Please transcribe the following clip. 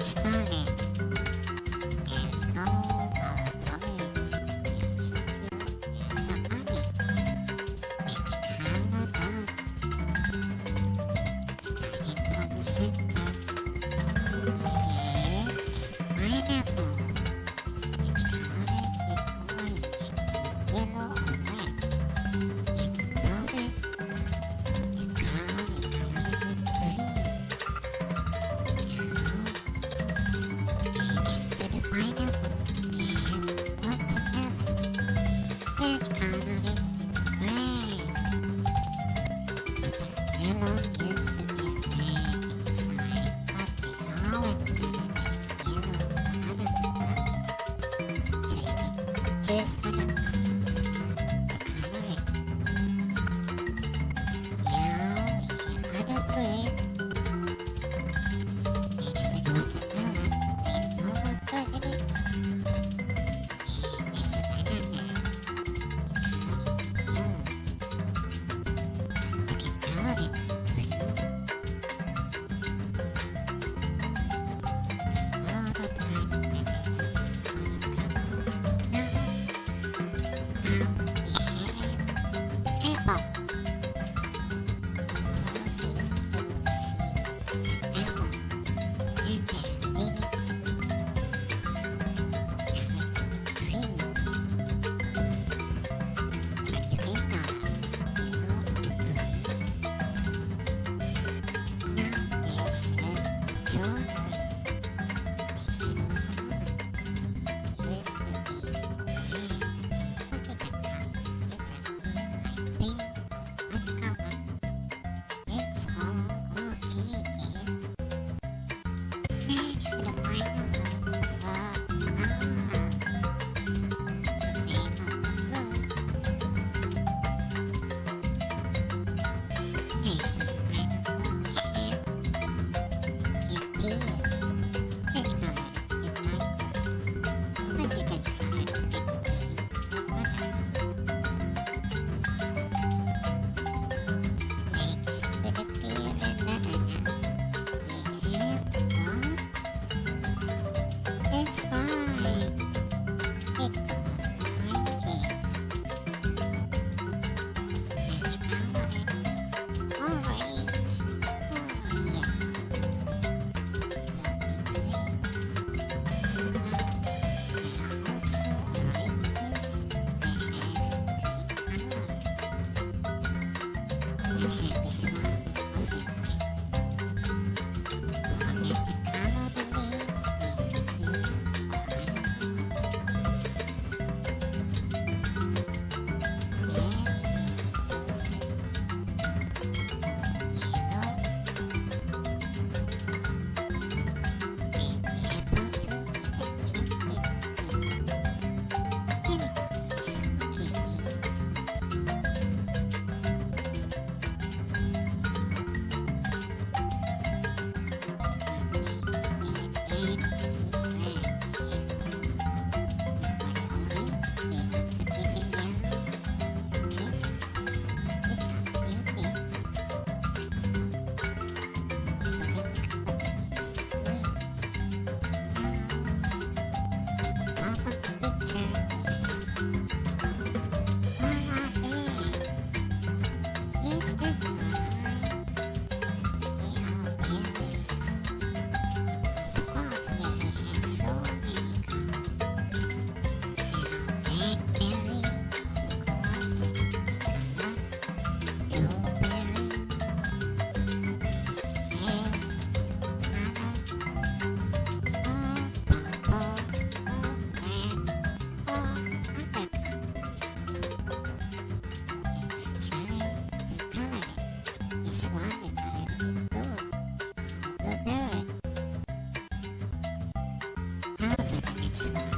get started. And all our colors are so cute and so funny. It's Calimba. Starting from the center is a pineapple. It's colored with orange, yellow, and red. In velvet, the crown is colored with green. Now, next to the pineapple and watermelon. It's colored with red. Watermelon used to be red inside, but the watermelon is yellow on the top. So you can choose on the color it. Now we have other fruits. Next to the watermelon, we know what fruit it is. Yes, there's a banana. Yellow. You can color it green. All the bright banana on the cup. Now we have apple. This is the seed apple. And their leaves colored with green. But you can color yellow or blue. Now there's strawberry next to the watermelon. Used to be red, but you can color differently like pink and color. It's all okay, kids. Next to the pineapple, the name of the fruit. Next to the pineapple, we have a pear. It's colored with light blue, but you can color it with green or watermelon. Next to the pear and banana, we have what? It's fine. It called oranges. It's colored orange. Oh yeah. Lovely green. There are also oranges that has green color. And have this one with orange. Forget to color the leaves with green or yellow. There we will choose it. Yellow. And apple too, you can change it to any colors you need. Yes, that's right. They are berries. Of course, berry has so many colors. There are blackberry, of course, with green color. Blueberry, it has color. Or purple, or red, or other colors. It's time to color it. This one we colored with blue, blueberry. How about the next one?